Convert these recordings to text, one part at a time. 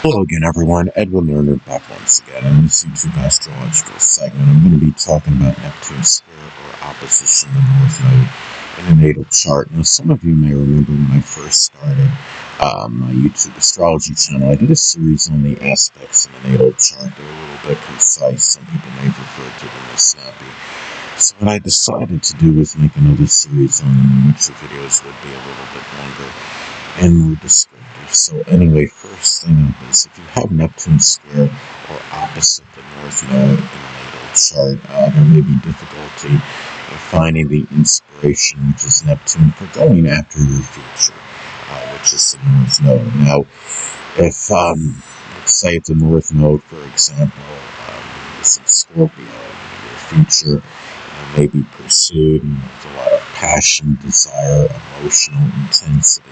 Hello again, everyone. Edwin Lerner back once again in this YouTube astrological segment. I'm going to be talking about Neptune square or opposition to North Node in the natal chart. Now, some of you may remember when I first started my YouTube astrology channel, I did a series on the aspects in the natal chart. They're a little bit concise. Some people may refer to them as snappy. So what I decided to do was make another series on them, which the videos would be a little bit longer and more descriptive. So anyway, first thing up is if you have Neptune square or opposite the North Node in the natal chart, there may be difficulty in finding the inspiration, which is Neptune, for going after your future, which is the North Node. Now, if, let's say it's the North Node, for example, is in Scorpio, your future may be pursued with a lot of passion, desire, emotional intensity.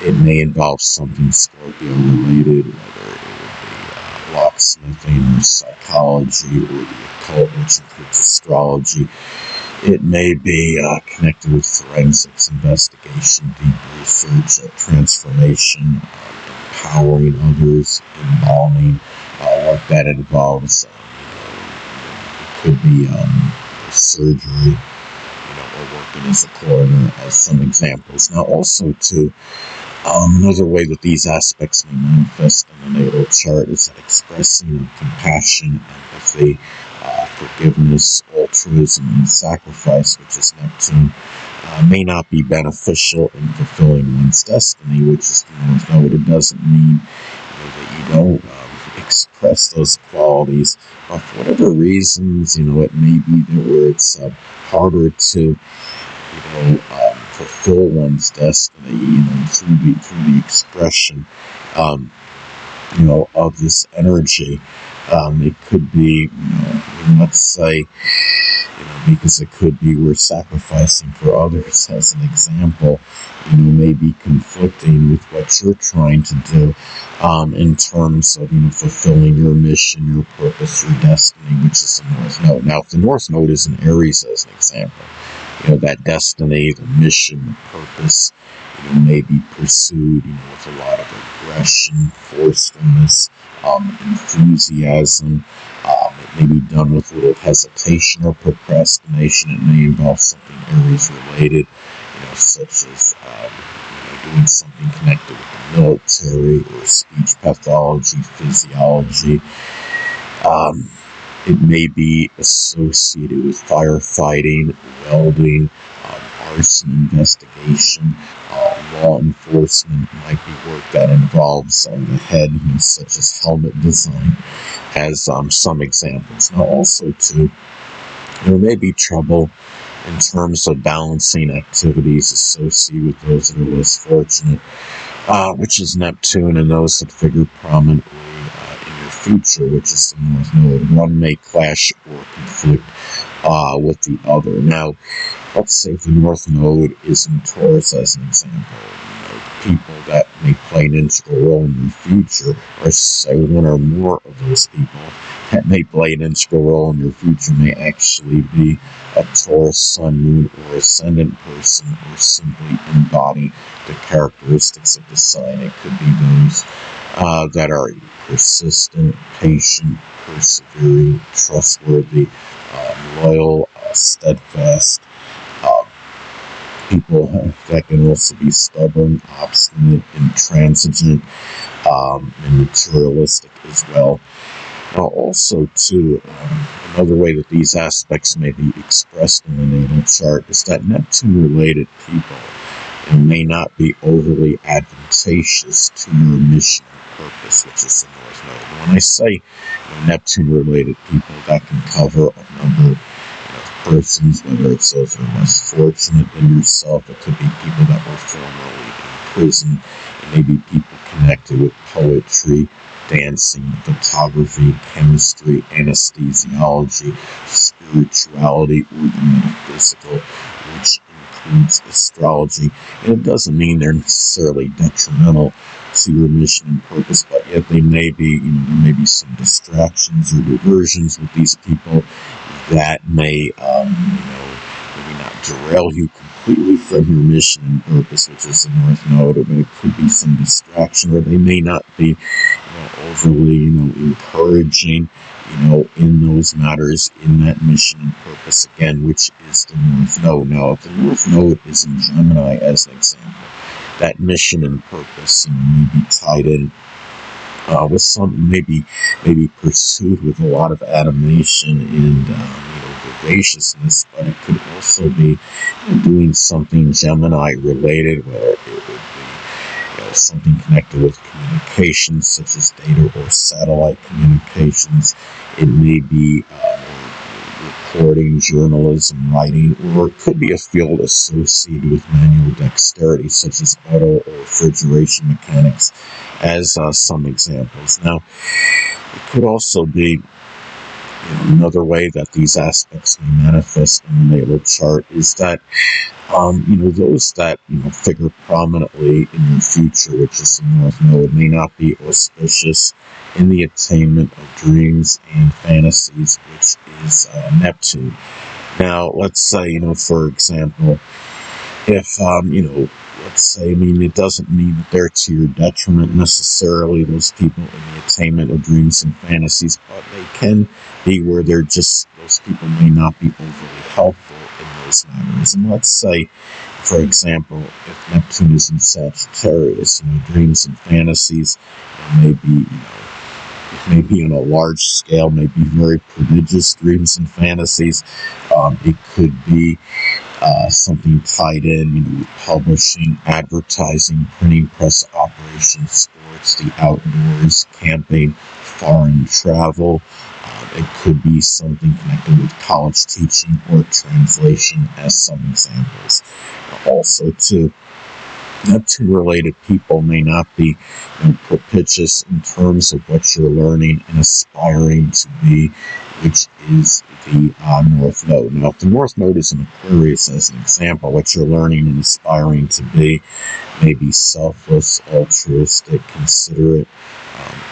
It may involve something Scorpio related, whether it would be locksmithing or psychology or the occult, which includes astrology. It may be connected with forensics, investigation, deep research, transformation, empowering others, embalming, what that involves. It could be surgery, or working as a coroner, as some examples. Now, also, too, another way that these aspects may manifest in the natal chart is expressing compassion, empathy, forgiveness, altruism, and sacrifice, which is Neptune, may not be beneficial in fulfilling one's destiny, which is the North Node. It doesn't mean that you don't express those qualities. For whatever reasons, it may be there where it's harder to, fulfill one's destiny, through the expression, of this energy. It could be, let's say, because it could be we're sacrificing for others, as an example, may be conflicting with what you're trying to do, in terms of, fulfilling your mission, your purpose, your destiny, which is the North Node. Now, if the North Node is in Aries, as an example, that destiny, the mission, the purpose, may be pursued, with a lot of aggression, forcefulness, enthusiasm. It may be done with little hesitation or procrastination. It may involve something Aries related, such as doing something connected with the military or speech pathology, physiology. It may be associated with firefighting, welding, arson investigation, law enforcement. Might be work that involves the head, such as helmet design, as some examples. Now, also, too, there may be trouble in terms of balancing activities associated with those that are less fortunate, which is Neptune, and those that figure prominently in your future, which is the North Node. One may clash or conflict with the other. Now, let's say if the North Node is in Taurus, as an example, people that may play an integral role in your future, or say one or more of those people that may play an integral role in your future, may actually be a Taurus Sun, Moon, or Ascendant person, or simply embody the characteristics of the sign. It could be those that are persistent, patient, persevering, trustworthy, loyal, steadfast. People that can also be stubborn, obstinate, intransigent, and materialistic as well. Now, also, too, another way that these aspects may be expressed in the natal chart is that Neptune-related people may not be overly advantageous to your mission and purpose, which is the North Node. When I say Neptune-related people, that can cover a number of persons, whether it's those who are less fortunate than yourself. It could be people that were formerly in prison. It may be people connected with poetry, dancing, photography, chemistry, anesthesiology, spirituality, or the metaphysical, which includes astrology. And it doesn't mean they're necessarily detrimental to your mission and purpose, but yet they may be, there may be some distractions or diversions with these people that may, maybe not derail you completely from your mission and purpose, which is the North Node. Or it could be some distraction, or they may not be overly, encouraging, in those matters, in that mission and purpose, again, which is the North Node. Now, if the North Node is in Gemini, as an example, that mission and purpose, may be tied in with some, maybe pursued with a lot of animation and, vivaciousness, but it could also be doing something Gemini related, where it would be something connected with communications, such as data or satellite communications. It may be reporting, journalism, writing, or it could be a field associated with manual dexterity, such as auto or refrigeration mechanics, as some examples. Now, it could also be another way that these aspects may manifest in the natal chart is that those that figure prominently in your future, which is the North Node, may not be auspicious in the attainment of dreams and fantasies, which is Neptune. Now, let's say, for example, if let's say, it doesn't mean that they're to your detriment necessarily, those people in the attainment of dreams and fantasies, but they can be where those people may not be overly helpful in those matters. And let's say, for example, if Neptune is in Sagittarius, dreams and fantasies may be on a large scale, may be very prodigious dreams and fantasies. It could be something tied in, with publishing, advertising, printing press operations, sports, the outdoors, camping, foreign travel. It could be something connected with college teaching or translation, as some examples. Also, too, Neptune-related people may not be propitious in terms of what you're learning and aspiring to be, which is the North Node. Now, if the North Node is in Aquarius, as an example, what you're learning and aspiring to be may be selfless, altruistic, considerate,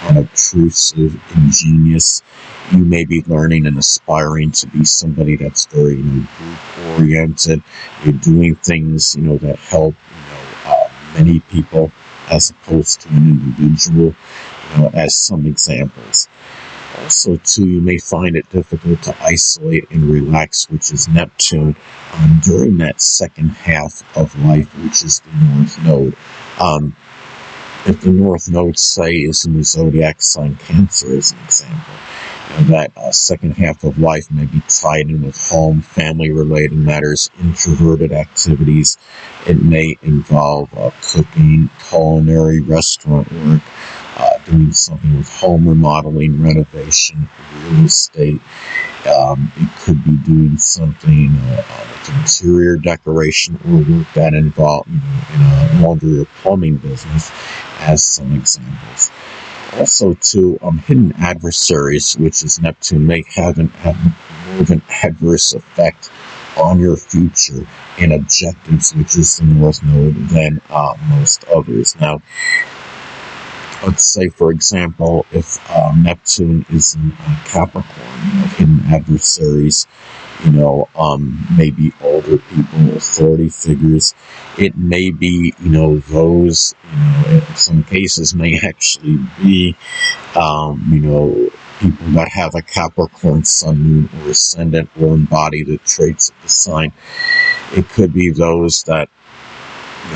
unobtrusive, ingenious. You may be learning and aspiring to be somebody that's very, group-oriented. You're doing things, that help, many people, as opposed to an individual, as some examples. Also, too, you may find it difficult to isolate and relax, which is Neptune, during that second half of life, which is the North Node. If the North Node, say, is in the zodiac sign Cancer, as an example, that second half of life may be tied in with home, family-related matters, introverted activities. It may involve cooking, culinary, restaurant work, doing something with home remodeling, renovation, real estate. It could be doing something with interior decoration or work that involve, in a laundry or plumbing business, as some examples. Also, too, hidden adversaries, which is Neptune, may have more of an adverse effect on your future and objectives, which is the North Node, than most others. Now, let's say, for example, if Neptune is in Capricorn, hidden adversaries, maybe older people, authority figures. It may be, those, in some cases may actually be, people that have a Capricorn sun, moon, or ascendant, or embody the traits of the sign. It could be those that,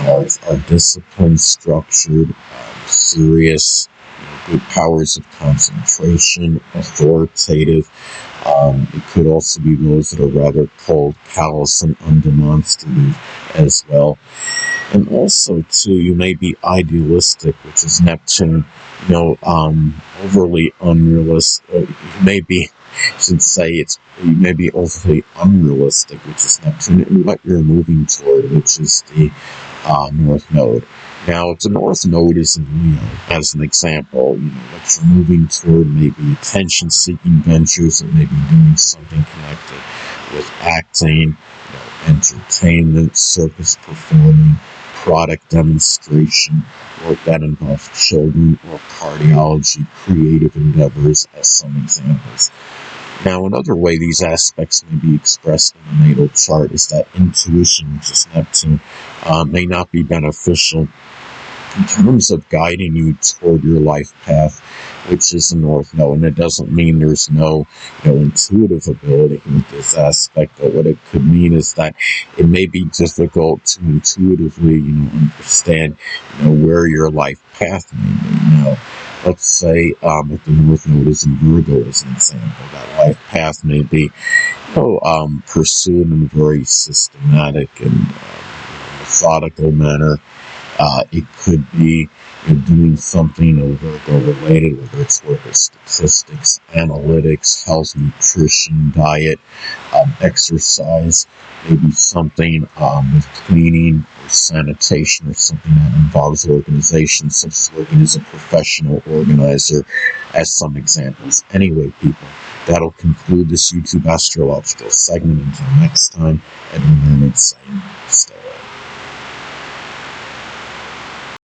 are disciplined, structured, serious, good powers of concentration, authoritative. It could also be those that are rather cold, callous, and undemonstrative as well. And also, too, you may be idealistic, which is Neptune, overly unrealistic. You may be overly unrealistic, which is Neptune, and what you're moving toward, which is the North Node. Now, if the North Node is in Leo, as an example, what you're moving toward may be attention-seeking ventures, and maybe doing something connected with acting, entertainment, circus performing, product demonstration, work that involves children, or cardiology, creative endeavors, as some examples. Now, another way these aspects may be expressed in the natal chart is that intuition, which is Neptune, may not be beneficial in terms of guiding you toward your life path, which is the North Node. And it doesn't mean there's no, intuitive ability with this aspect, but what it could mean is that it may be difficult to intuitively, understand, where your life path may be. Now, let's say if the North Node is in Virgo as an example, that life path may be, pursued in a very systematic and methodical manner. It could be doing something Virgo related, whether it's work with statistics, analytics, health, nutrition, diet, exercise, maybe something with cleaning or sanitation or something that involves organization, such as working as a professional organizer, as some examples. Anyway, people, that'll conclude this YouTube astrological segment. Until next time, Edwin Leonard saying, stay away.